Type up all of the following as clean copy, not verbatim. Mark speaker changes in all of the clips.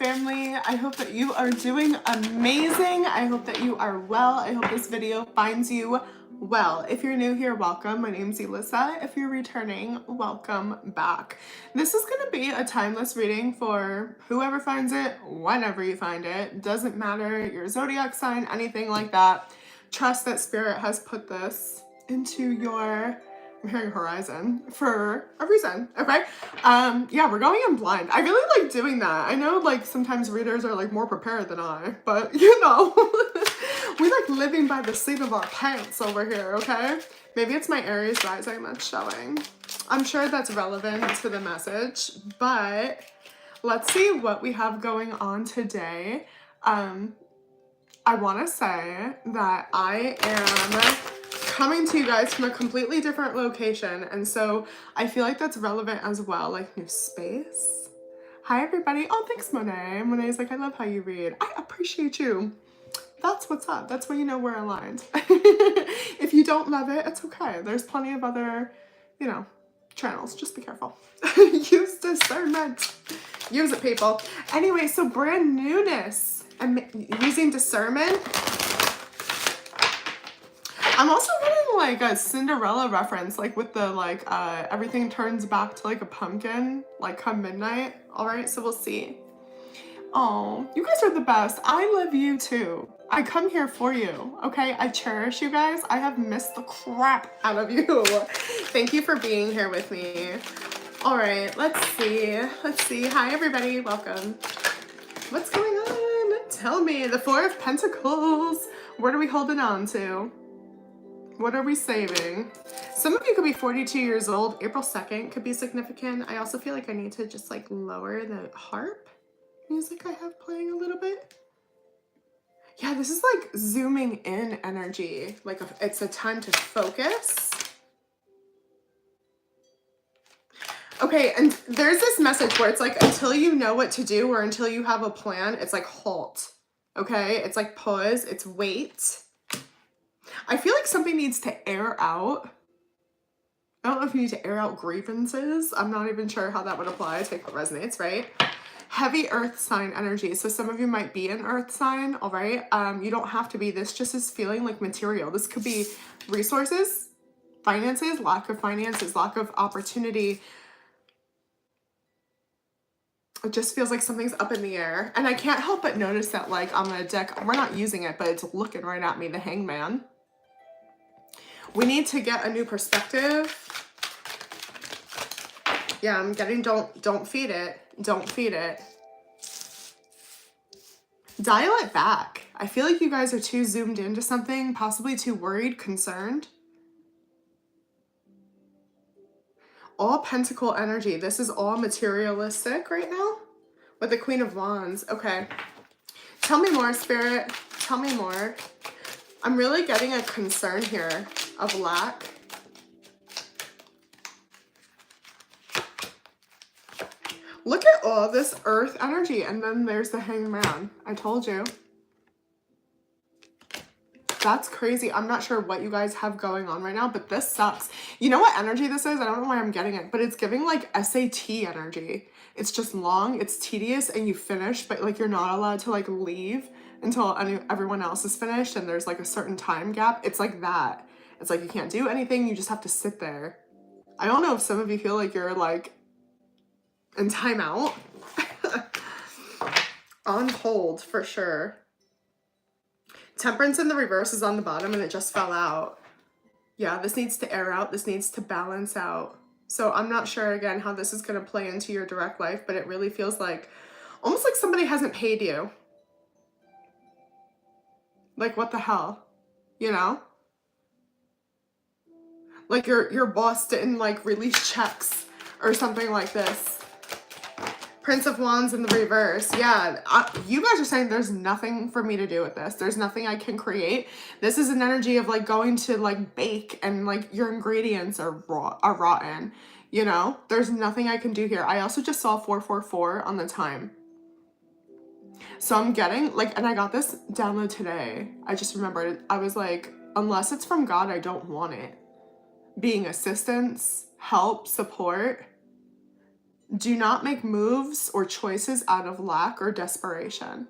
Speaker 1: family. I hope that you are doing amazing. I hope that you are well. I hope this video finds you well. If you're new here, welcome. My name's Elissa. If you're returning, welcome back. This is going to be a timeless reading for whoever finds it, whenever you find it. Doesn't matter your zodiac sign, anything like that. Trust that Spirit has put this into your, I'm hearing horizon, for a reason, okay? Yeah, we're going in blind. I really like doing that. I know like sometimes readers are like more prepared than I, but you know, we like living by the seat of our pants over here, okay? Maybe it's my Aries rising that's showing. I'm sure that's relevant to the message, but let's see what we have going on today. I want to say that I am coming to you guys from a completely different location, and so I feel like that's relevant as well, like new space. Hi everybody. Oh, thanks Monet. Monet's like, I love how you read. I appreciate you. That's what's up. That's when you know we're aligned. If you don't love it, it's okay. There's plenty of other, you know, channels. Just be careful. Use discernment. Use it, people. Anyway, so brand newness. I'm using discernment. I'm also getting like a Cinderella reference, like with the like everything turns back to like a pumpkin, like come midnight. All right, so we'll see. Oh, you guys are the best. I love you too. I come here for you, okay? I cherish you guys. I have missed the crap out of you. Thank you for being here with me. All right, let's see. Let's see. Hi everybody, welcome. What's going on? Tell me. The Four of Pentacles. What are we holding on to? What are we saving? Some of you could be 42 years old. April 2nd could be significant. I also feel like I need to just like lower the harp music I have playing a little bit. Yeah, this is like zooming in energy. Like it's a time to focus. Okay, and there's this message where it's like until you know what to do or until you have a plan, it's like halt. Okay, it's like pause, it's wait. I feel like something needs to air out. I don't know if you need to air out grievances. I'm not even sure how that would apply. Take what resonates, right? Heavy earth sign energy. So some of you might be an earth sign, all right? You don't have to be. This just is feeling like material. This could be resources, finances, lack of finances, lack of opportunity. It just feels like something's up in the air. And I can't help but notice that like on the deck, we're not using it, but it's looking right at me, the Hangman. We need to get a new perspective. Yeah, I'm getting don't feed it. Don't feed it. Dial it back. I feel like you guys are too zoomed into something, possibly too worried, concerned. All pentacle energy. This is all materialistic right now with the Queen of Wands. Okay. Tell me more, Spirit. Tell me more. I'm really getting a concern here of lack. Look at all this earth energy, and then there's the Hangman. I told you. That's crazy. I'm not sure what you guys have going on right now, but this sucks. You know what energy this is? I don't know why I'm getting it, but it's giving like SAT energy. It's just long, it's tedious, and you finish, but like you're not allowed to like leave until everyone else is finished, and there's like a certain time gap. It's like that. It's like you can't do anything, you just have to sit there. I don't know if some of you feel like you're like in timeout. On hold for sure. Temperance in the reverse is on the bottom and it just fell out. Yeah, this needs to air out. This needs to balance out. So I'm not sure again how this is going to play into your direct life, but it really feels like almost like somebody hasn't paid you. Like what the hell? You know? Like your boss didn't like release checks or something like this. Prince of Wands in the reverse. Yeah, you guys are saying there's nothing for me to do with this. There's nothing I can create. This is an energy of like going to like bake and like your ingredients are rotten. You know, there's nothing I can do here. I also just saw 444 on the time. So I'm getting like, and I got this download today. I just remembered. I was like, unless it's from God, I don't want it. Being assistance, help, support. Do not make moves or choices out of lack or desperation.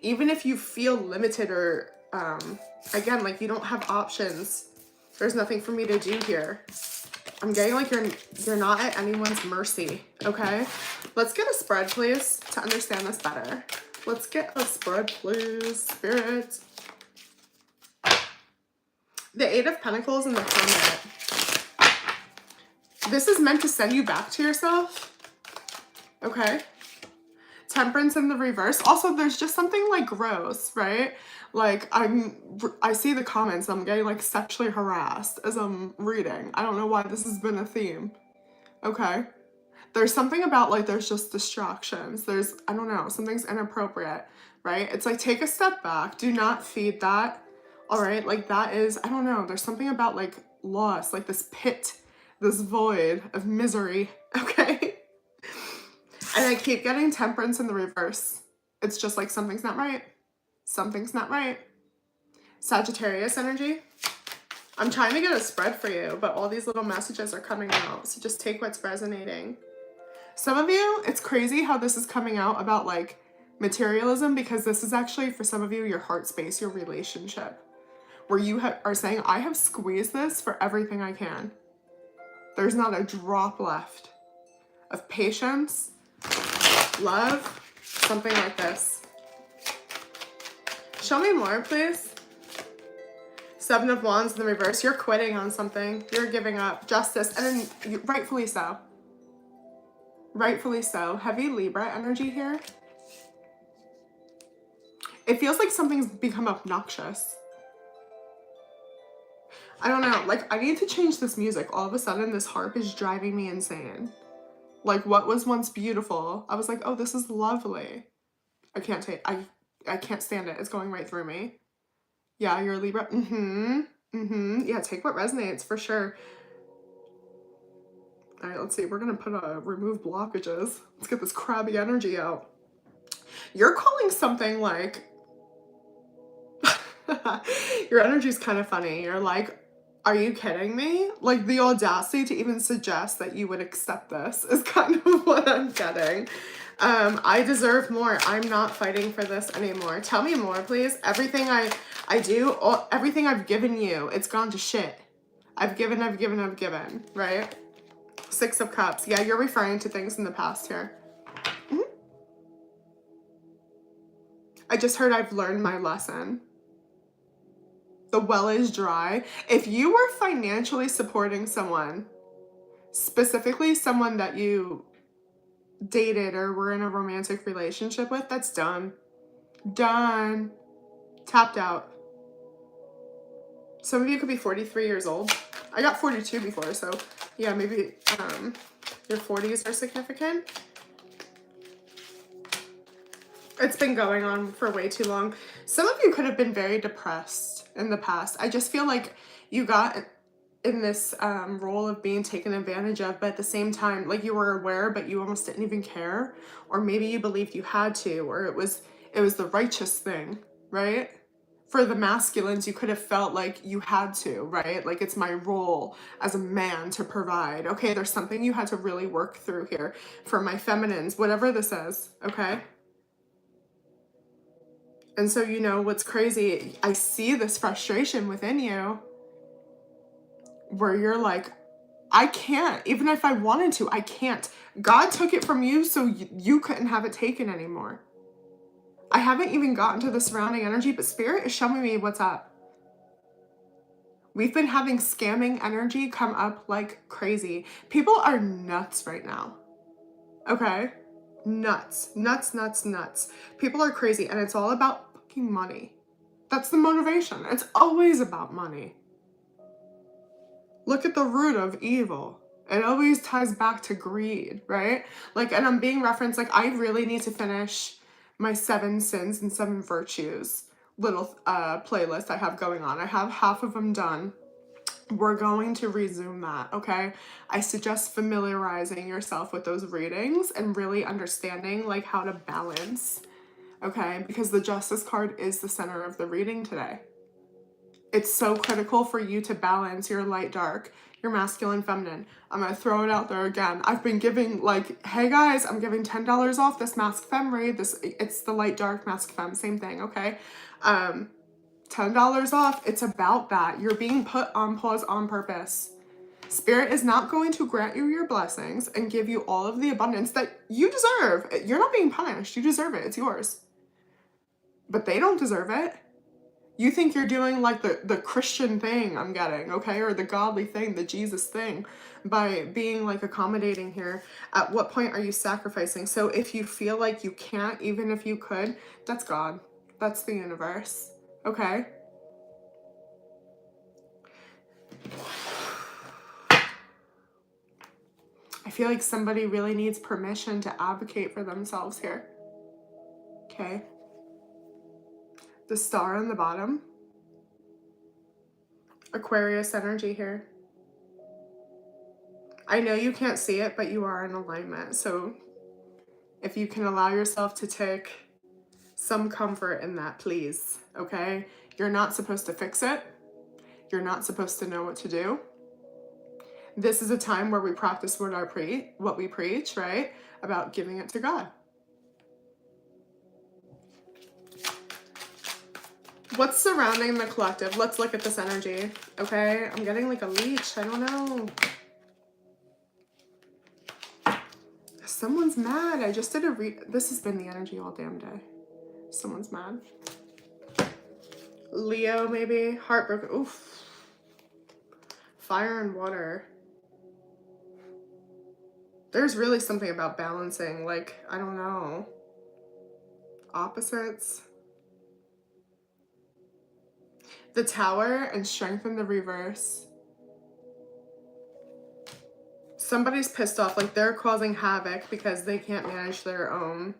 Speaker 1: Even if you feel limited or, again, like you don't have options, there's nothing for me to do here. I'm getting like you're not at anyone's mercy, okay? Let's get a spread, please, to understand this better. Let's get a spread, please, Spirit. The Eight of Pentacles and the Hermit. This is meant to send you back to yourself, okay? Temperance in the reverse. Also, there's just something like gross, right? Like I see the comments, I'm getting like sexually harassed as I'm reading. I don't know why this has been a theme, okay? There's something about like there's just distractions. There's, I don't know, something's inappropriate, right? It's like take a step back. Do not feed that, all right? Like that is, I don't know, there's something about like loss, like this pit, this void of misery, okay? And I keep getting temperance in the reverse. It's just like something's not right. Something's not right. Sagittarius energy. I'm trying to get a spread for you, but all these little messages are coming out. So just take what's resonating. Some of you, it's crazy how this is coming out about like materialism, because this is actually for some of you, your heart space, your relationship, where you are saying, I have squeezed this for everything I can. There's not a drop left of patience, love, something like this. Show me more, please. Seven of Wands in the reverse. You're quitting on something. You're giving up. Justice. And then rightfully so. Rightfully so. Heavy Libra energy here. It feels like something's become obnoxious. I don't know. Like, I need to change this music. All of a sudden, this harp is driving me insane. Like, what was once beautiful, I was like, oh, this is lovely. I can't take, I can't stand it. It's going right through me. Yeah, you're a Libra. Yeah, take what resonates for sure. All right, let's see. We're going to put remove blockages. Let's get this crabby energy out. You're calling something like, your energy's kind of funny. You're like, are you kidding me? Like the audacity to even suggest that you would accept this is kind of what I'm getting. I deserve more. I'm not fighting for this anymore. Tell me more, please. Everything I do, everything I've given you, it's gone to shit. I've given, right? Six of Cups. Yeah, you're referring to things in the past here. I just heard I've learned my lesson. The well is dry. If you were financially supporting someone, specifically someone that you dated or were in a romantic relationship with, that's done. Done. Tapped out. Some of you could be 43 years old. I got 42 before, so yeah, maybe your 40s are significant. It's been going on for way too long. Some of you could have been very depressed in the past. I just feel like you got in this role of being taken advantage of, but at the same time, like you were aware, but you almost didn't even care. Or maybe you believed you had to, or it was the righteous thing, right? For the masculines, you could have felt like you had to, right? Like it's my role as a man to provide. Okay, there's something you had to really work through here. For my feminines, whatever this is, okay? And so, you know, what's crazy, I see this frustration within you where you're like, I can't, even if I wanted to, I can't. God took it from you so you couldn't have it taken anymore. I haven't even gotten to the surrounding energy, but Spirit is showing me what's up. We've been having scamming energy come up like crazy. People are nuts right now. Okay? Nuts. People are crazy, and it's all about fucking money. That's the motivation. It's always about money. Look at the root of evil. It always ties back to greed, right? Like, and I'm being referenced, like, I really need to finish my 7 sins and 7 virtues little playlist I have going on. I have half of them done. We're going to resume that, okay? I suggest familiarizing yourself with those readings and really understanding like how to balance, okay? Because the Justice card is the center of the reading today. It's so critical for you to balance your light, dark, your masculine, feminine. I'm going to throw it out there again. I've been giving like, hey guys, I'm giving $10 off this Mask Femme read. It's the light, dark, Mask Femme, same thing, okay? $10 off. It's about that. You're being put on pause on purpose. Spirit is not going to grant you your blessings and give you all of the abundance that you deserve. You're not being punished. You deserve it. It's yours. But they don't deserve it. You think you're doing like the Christian thing I'm getting, okay? Or the godly thing, the Jesus thing, by being like accommodating here. At what point are you sacrificing? So if you feel like you can't, even if you could, that's God. That's the universe, okay? I feel like somebody really needs permission to advocate for themselves here, okay? The star on the bottom. Aquarius energy here. I know you can't see it, but you are in alignment. So if you can allow yourself to take some comfort in that, please, okay? You're not supposed to fix it. You're not supposed to know what to do. This is a time where we practice what we preach, right? About giving it to God. What's surrounding the collective? Let's look at this energy, okay? I'm getting like a leech. I don't know. Someone's mad. I just did a this has been the energy all damn day. Someone's mad. Leo, maybe. Heartbroken. Oof. Fire and water. There's really something about balancing, like, I don't know. Opposites. The Tower and Strength in the reverse. Somebody's pissed off, like they're causing havoc because they can't manage their own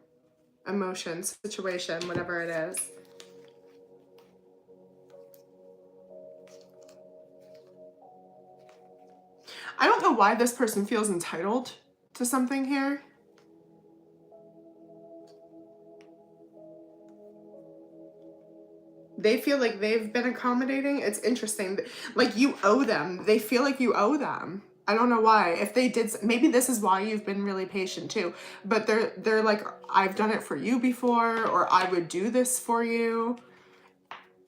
Speaker 1: emotions, situation, whatever it is. I don't know why this person feels entitled to something here. They feel like they've been accommodating. It's interesting. Like you owe them. They feel like you owe them. I don't know why. If they did, maybe this is why you've been really patient too. But they're like, I've done it for you before, or I would do this for you.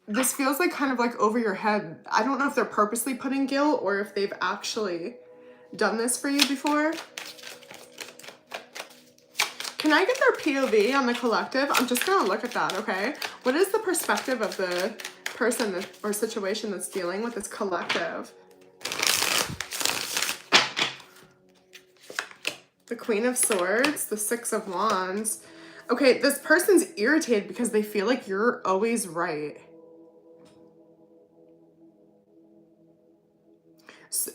Speaker 1: This feels like kind of like over your head. I don't know if they're purposely putting guilt or if they've actually done this for you before. Can I get their POV on the collective? I'm just gonna look at that, okay? What is the perspective of the person or situation that's dealing with this collective? The Queen of Swords, the Six of Wands. Okay, this person's irritated because they feel like you're always right. So,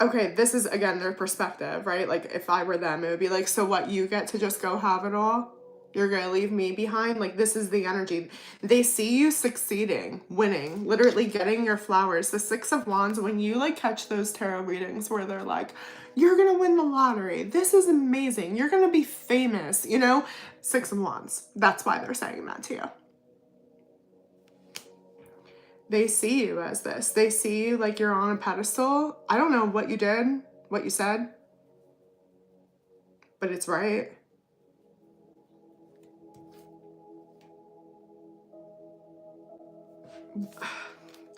Speaker 1: okay, this is, again, their perspective, right? Like, if I were them, it would be like, so what, you get to just go have it all? You're gonna leave me behind? Like, this is the energy. They see you succeeding, winning, literally getting your flowers. The Six of Wands, when you, like, catch those tarot readings where they're like, you're gonna win the lottery. This is amazing. You're gonna be famous, you know? Six of Wands. That's why they're saying that to you. They see you as this. They see you like you're on a pedestal. I don't know what you did, what you said, but it's right.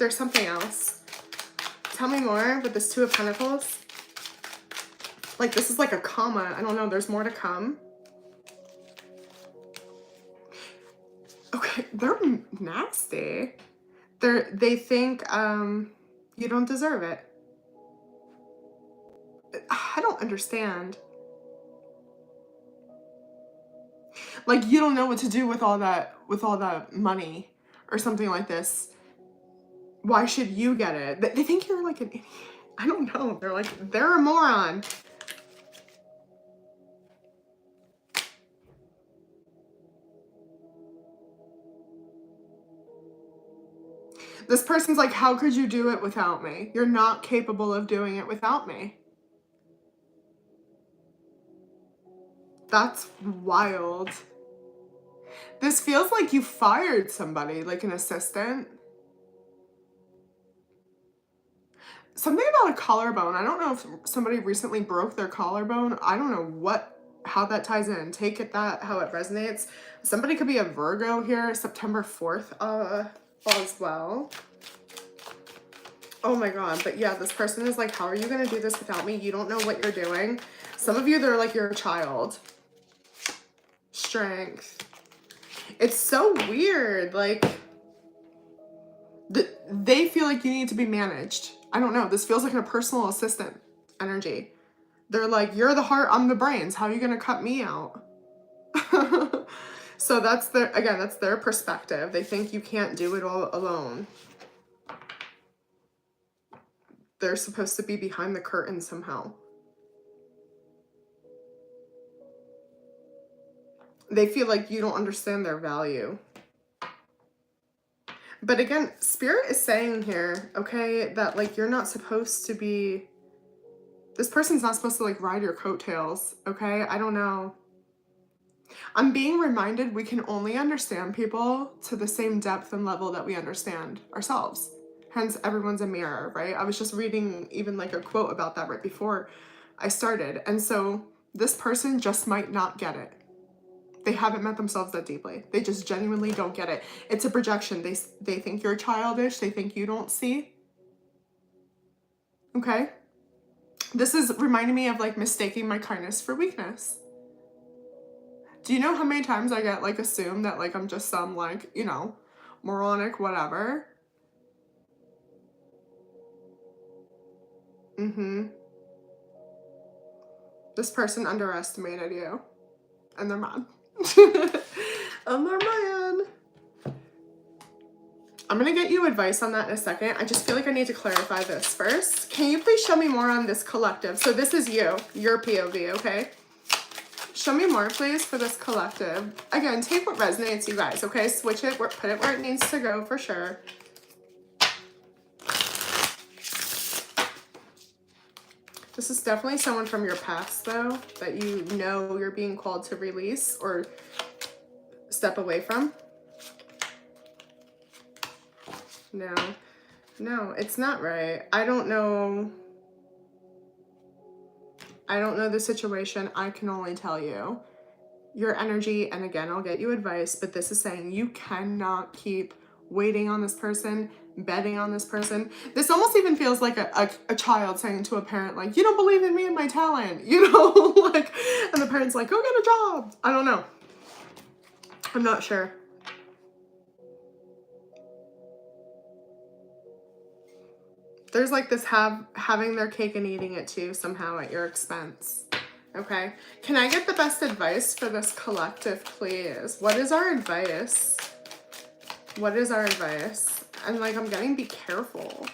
Speaker 1: There's something else. Tell me more with this Two of Pentacles. Like, this is like a comma. I don't know. There's more to come. Okay, they're nasty. They think you don't deserve it. I don't understand. Like, you don't know what to do with all that money or something like this. Why should you get it? They think you're like an idiot. I don't know. They're like, they're a moron. This person's like, how could you do it without me? You're not capable of doing it without me. That's wild. This feels like you fired somebody, like an assistant. something about a collarbone. I don't know if somebody recently broke their collarbone. I don't know how that ties in. Take it how it resonates. Somebody could be a Virgo here, September 4th as well. Oh my God. But yeah, this person is like, how are you going to do this without me? You don't know what you're doing. Some of you, they're like your child. Strength. It's so weird. Like, they feel like you need to be managed. I don't know. This feels like a personal assistant energy. They're like, you're the heart, I'm the brains. How are you going to cut me out? So that's their perspective. They think you can't do it all alone. They're supposed to be behind the curtain somehow. They feel like you don't understand their value. But again, Spirit is saying here, okay, that like you're not supposed to be, this person's not supposed to like ride your coattails, okay? I don't know. I'm being reminded we can only understand people to the same depth and level that we understand ourselves. Hence, everyone's a mirror, right? I was just reading even like a quote about that right before I started. And so this person just might not get it. They haven't met themselves that deeply. They just genuinely don't get it. It's a projection. They think you're childish. They think you don't see. Okay? This is reminding me of like mistaking my kindness for weakness. Do you know how many times I get like assumed that like I'm just some like, you know, moronic whatever? This person underestimated you. And they're mad. And they're mad. I'm going to get you advice on that in a second. I just feel like I need to clarify this first. Can you please show me more on this collective? So this is you, your POV, okay? Show me more, please, for this collective. Again, take what resonates, you guys, okay? Switch it, put it where it needs to go for sure. This is definitely someone from your past, though, that you know you're being called to release or step away from. No, it's not right. I don't know the situation. I can only tell you your energy. And again, I'll get you advice, but this is saying you cannot keep waiting on this person, betting on this person. This almost even feels like a child saying to a parent, like, you don't believe in me and my talent, you know, like, and the parent's like, go get a job. I don't know. I'm not sure. There's like this having their cake and eating it too somehow at your expense. Okay. Can I get the best advice for this collective, please? What is our advice? What is our advice? And like, I'm getting be careful.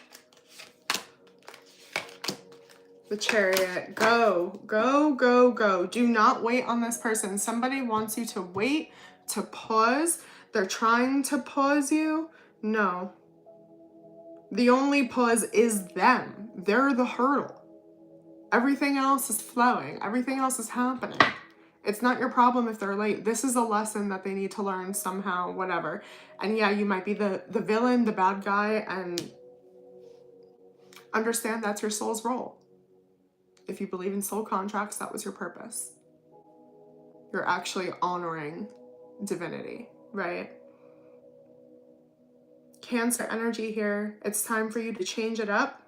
Speaker 1: The Chariot. Go, go, go, go. Do not wait on this person. Somebody wants you to wait, to pause. They're trying to pause you. No. The only pause is them. They're the hurdle. Everything else is flowing. Everything else is happening. It's not your problem if they're late. This is a lesson that they need to learn somehow, whatever. And yeah, you might be the villain, the bad guy, and understand that's your soul's role. If you believe in soul contracts, that was your purpose. You're actually honoring divinity, right? Cancer energy here. It's time for you to change it up.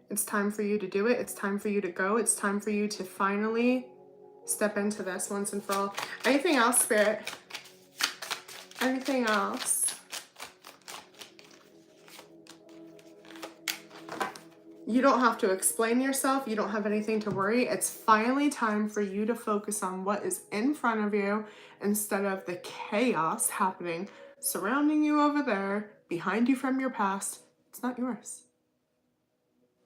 Speaker 1: It's time for you to do it. It's time for you to go. It's time for you to finally step into this once and for all. Anything else, Spirit? Anything else? You don't have to explain yourself. You don't have anything to worry. It's finally time for you to focus on what is in front of you instead of the chaos happening surrounding you over there, behind you from your past. It's not yours.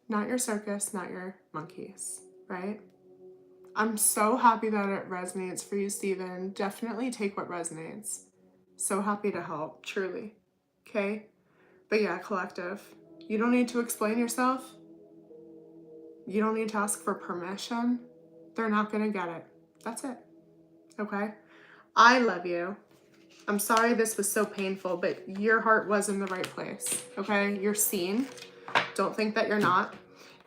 Speaker 1: Not your circus, not your monkeys, right? I'm so happy that it resonates for you, Stephen. Definitely take what resonates. So happy to help, truly. Okay? But yeah, collective. You don't need to explain yourself. You don't need to ask for permission. They're not gonna get it. That's it. Okay? I love you. I'm sorry this was so painful, but your heart was in the right place. Okay? You're seen. Don't think that you're not.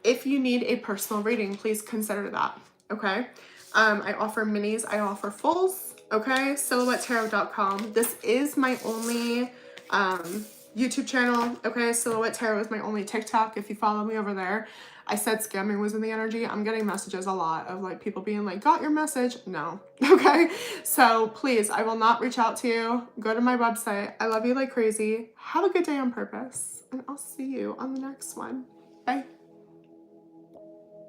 Speaker 1: If you need a personal reading, please consider that, okay? I offer minis, I offer fulls, okay? Silhouettetarot.com. This is my only YouTube channel, okay? Silhouette Tarot is my only TikTok. If you follow me over there, I said scamming was in the energy. I'm getting messages a lot of like people being like, got your message? No, okay? So please, I will not reach out to you. Go to my website. I love you like crazy. Have a good day on purpose, and I'll see you on the next one. Bye.